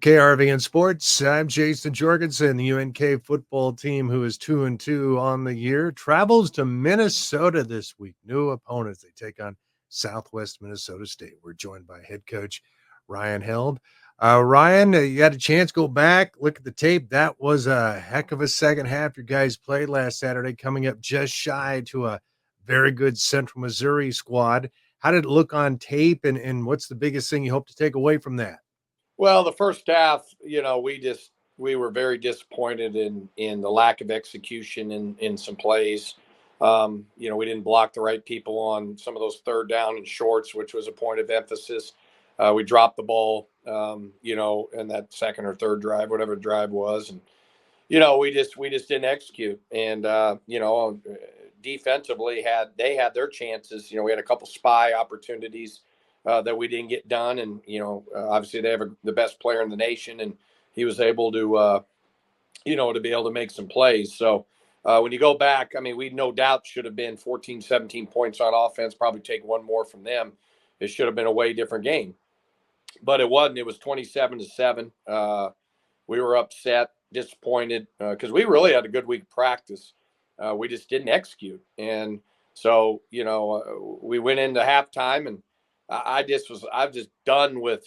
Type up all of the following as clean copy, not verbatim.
KRV Sports. I'm Jason Jorgensen. The UNK football team, who is 2-2 on the year, travels to Minnesota this week. New opponents. They take on Southwest Minnesota State. We're joined by head coach Ryan Held. Ryan, you had a chance to go back, look at the tape. That was a heck of a second half your guys played last Saturday, coming up just shy to a very good Central Missouri squad. How did it look on tape, and what's the biggest thing you hope to take away from that? Well, the first half, we were very disappointed in the lack of execution in some plays. We didn't block the right people on some of those third down and shorts, which was a point of emphasis. We dropped the ball, in that second or third drive, whatever the drive was, and we just didn't execute. And defensively, they had their chances. We had a couple spy opportunities that we didn't get done. And, obviously they have the best player in the nation, and he was able to, to be able to make some plays. So when you go back, I mean, we no doubt should have been 14, 17 points on offense, probably take one more from them. It should have been a way different game, but it wasn't. It was 27-7. We were upset, disappointed, because we really had a good week of practice. We just didn't execute. And so, we went into halftime, and I'm just done with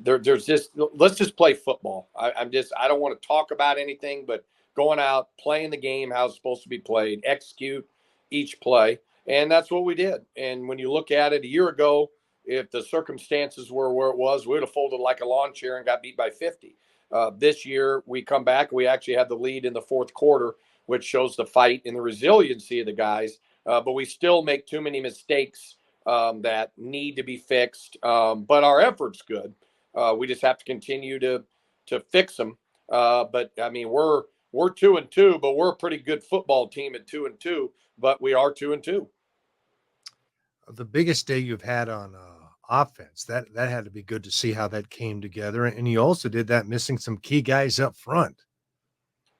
there's just, let's just play football. I don't want to talk about anything but going out, playing the game, how it's supposed to be played, execute each play. And that's what we did. And when you look at it a year ago, if the circumstances were where it was, we would have folded like a lawn chair and got beat by 50. This year we come back, we actually had the lead in the fourth quarter, which shows the fight and the resiliency of the guys. But we still make too many mistakes that need to be fixed. But our effort's good. We just have to continue to fix them. But I mean, we're 2-2, but we're a pretty good football team at 2-2. But we are 2-2. The biggest day you've had on offense, that had to be good to see how that came together. And you also did that missing some key guys up front.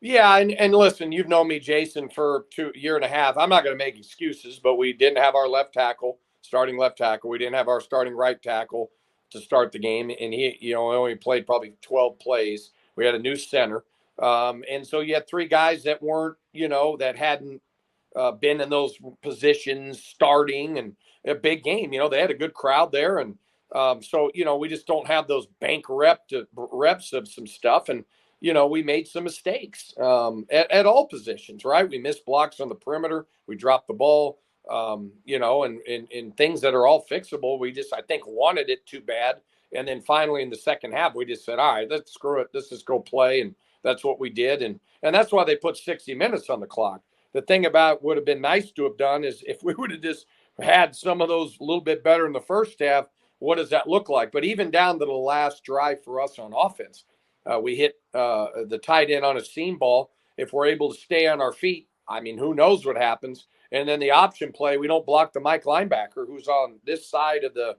Yeah, and listen, you've known me, Jason, for a year and a half. I'm not going to make excuses, but we didn't have our starting left tackle. We didn't have our starting right tackle to start the game, and he, only played probably 12 plays. We had a new center, and so you had three guys that weren't, that hadn't been in those positions starting, and a big game. They had a good crowd there, and so we just don't have those bank reps of some stuff, and we made some mistakes at all positions, right? We missed blocks on the perimeter. We dropped the ball, and things that are all fixable. We just, I think, wanted it too bad. And then finally in the second half, we just said, all right, let's screw it. Let's just go play. And that's what we did. And that's why they put 60 minutes on the clock. The thing about would have been nice to have done is if we would have just had some of those a little bit better in the first half, what does that look like? But even down to the last drive for us on offense, we hit the tight end on a seam ball. If we're able to stay on our feet, I mean, who knows what happens? And then the option play, we don't block the Mike linebacker who's on this side of the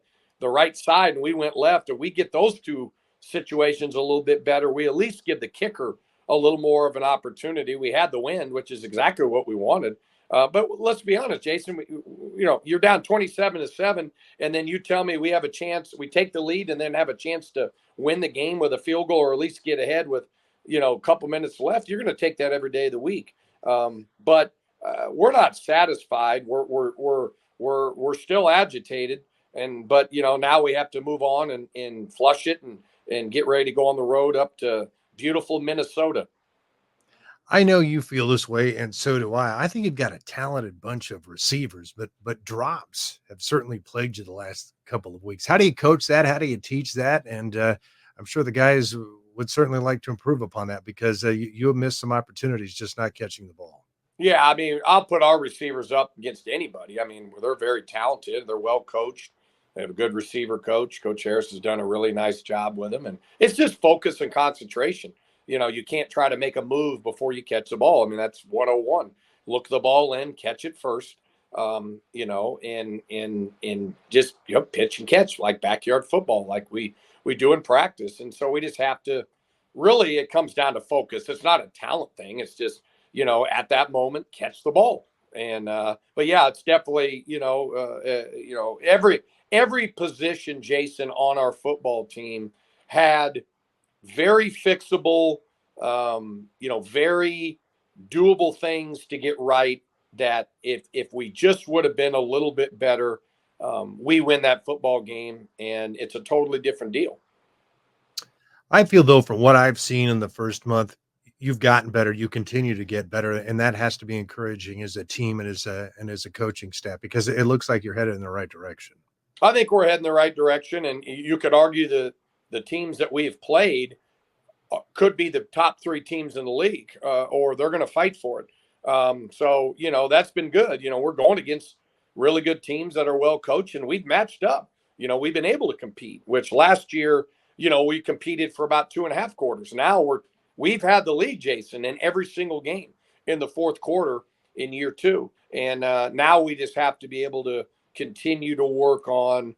right side, and we went left. If we get those two situations a little bit better, we at least give the kicker a little more of an opportunity. We had the wind, which is exactly what we wanted. But let's be honest, Jason, you're down 27-7, and then you tell me we have a chance, we take the lead and then have a chance to win the game with a field goal or at least get ahead with, a couple minutes left. You're going to take that every day of the week. But we're not satisfied. We're still agitated. But now we have to move on and flush it and get ready to go on the road up to beautiful Minnesota. I know you feel this way, and so do I. I think you've got a talented bunch of receivers, but drops have certainly plagued you the last couple of weeks. How do you coach that? How do you teach that? And I'm sure the guys would certainly like to improve upon that because you have missed some opportunities just not catching the ball. Yeah, I mean, I'll put our receivers up against anybody. I mean, they're very talented. They're well coached. They have a good receiver coach. Coach Harris has done a really nice job with them. And it's just focus and concentration. You can't try to make a move before you catch the ball. I mean, that's 101. Look the ball in, catch it first, and just pitch and catch like backyard football, like we do in practice. And so we just have to really, it comes down to focus. It's not a talent thing. It's just, at that moment, catch the ball. And but yeah, it's definitely every position, Jason, on our football team had very fixable, very doable things to get right, that if we just would have been a little bit better, we win that football game, and it's a totally different deal. I feel, though, from what I've seen in the first month, you've gotten better. You continue to get better, and that has to be encouraging as a team and as a coaching staff, because it looks like you're headed in the right direction. I think we're heading the right direction, and you could argue the teams that we've played could be the top 3 teams in the league, or they're going to fight for it. So, that's been good. We're going against really good teams that are well coached, and we've matched up. We've been able to compete, which last year, we competed for about 2.5 quarters. Now we've had the lead, Jason, in every single game in the fourth quarter in year 2. And now we just have to be able to continue to work on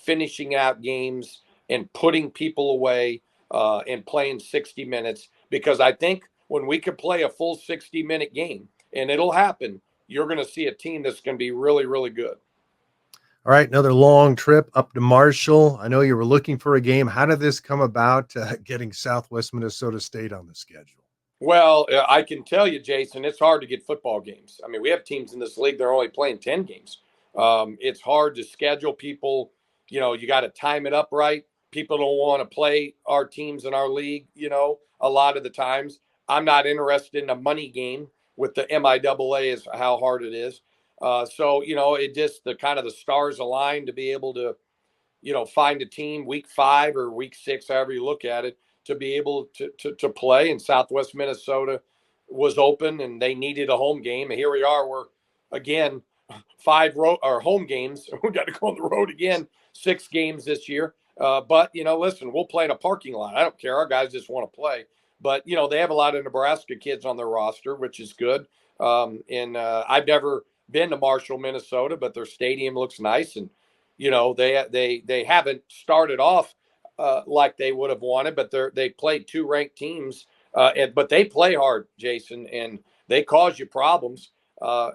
finishing out games and putting people away, and playing 60 minutes, because I think when we can play a full 60-minute game, and it'll happen, you're going to see a team that's going to be really, really good. All right, another long trip up to Marshall. I know you were looking for a game. How did this come about, getting Southwest Minnesota State on the schedule? Well, I can tell you, Jason, it's hard to get football games. I mean, we have teams in this league that are only playing 10 games. It's hard to schedule people. You got to time it up right. People don't want to play our teams in our league, a lot of the times. I'm not interested in a money game with the MIAA, is how hard it is. So, it just the stars align to be able to, find a team week 5 or week 6, however you look at it, to be able to play. And Southwest Minnesota was open, and they needed a home game. And here we are. We're, again, 5 home games. We got to go on the road again, 6 games this year. But, listen, we'll play in a parking lot. I don't care. Our guys just want to play. But, they have a lot of Nebraska kids on their roster, which is good. And I've never been to Marshall, Minnesota, but their stadium looks nice. And, they haven't started off like they would have wanted, but they played 2 ranked teams. But they play hard, Jason, and they cause you problems.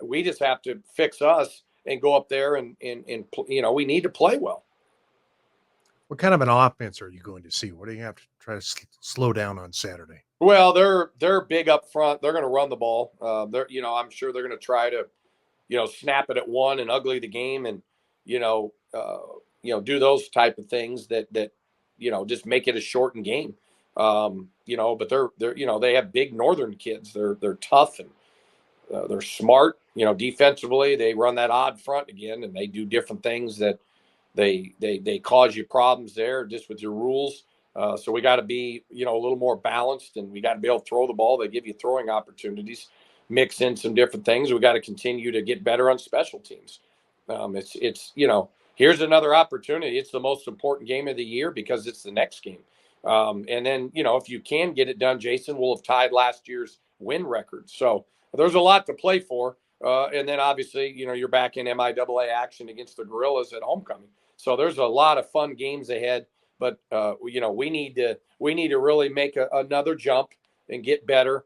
We just have to fix us and go up there and we need to play well. What kind of an offense are you going to see? What do you have to try to slow down on Saturday? Well, they're big up front. They're going to run the ball. I'm sure they're going to try to, snap it at one and ugly the game, and do those type of things that just make it a shortened game. But they're they have big northern kids. They're tough, and they're smart. Defensively, they run that odd front again, and they do different things that they cause you problems there just with your rules. So we got to be, a little more balanced, and we got to be able to throw the ball. They give you throwing opportunities, mix in some different things. We got to continue to get better on special teams. Here's another opportunity. It's the most important game of the year because it's the next game. And then, if you can get it done, Jason, will have tied last year's win record. So there's a lot to play for. And then obviously, you're back in MIAA action against the Gorillas at homecoming. So there's a lot of fun games ahead, but we need to really make another jump and get better,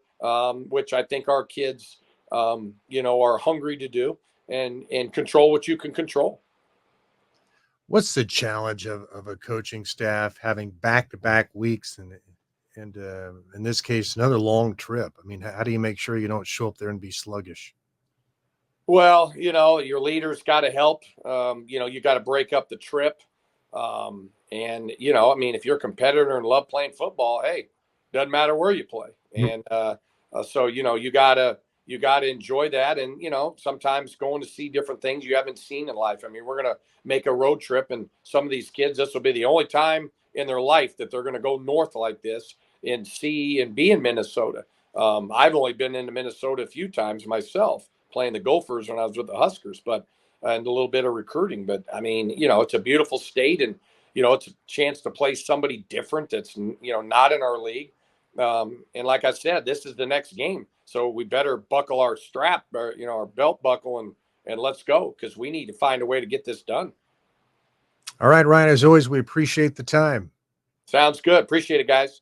which I think our kids, are hungry to do, and control what you can control. What's the challenge of a coaching staff having back-to-back weeks and in this case, another long trip? I mean, how do you make sure you don't show up there and be sluggish? Well, your leaders got to help. You got to break up the trip. And, if you're a competitor and love playing football, hey, doesn't matter where you play. And so, you got to enjoy that. And, sometimes going to see different things you haven't seen in life. I mean, we're going to make a road trip, and some of these kids, this will be the only time in their life that they're going to go north like this and see and be in Minnesota. I've only been into Minnesota a few times myself, playing the Gophers when I was with the Huskers, and a little bit of recruiting. But I mean, it's a beautiful state, and, it's a chance to play somebody different that's, not in our league. And like I said, this is the next game. So we better buckle our strap, or, our belt buckle, and let's go, because we need to find a way to get this done. All right, Ryan, as always, we appreciate the time. Sounds good. Appreciate it, guys.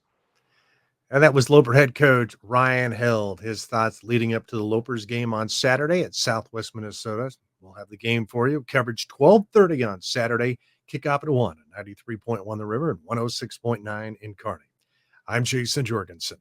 And that was Loper head coach Ryan Held. His thoughts leading up to the Lopers game on Saturday at Southwest Minnesota. We'll have the game for you. Coverage 12:30 on Saturday. Kickoff at 1 at 93.1 The River and 106.9 in Kearney. I'm Jason Jorgensen.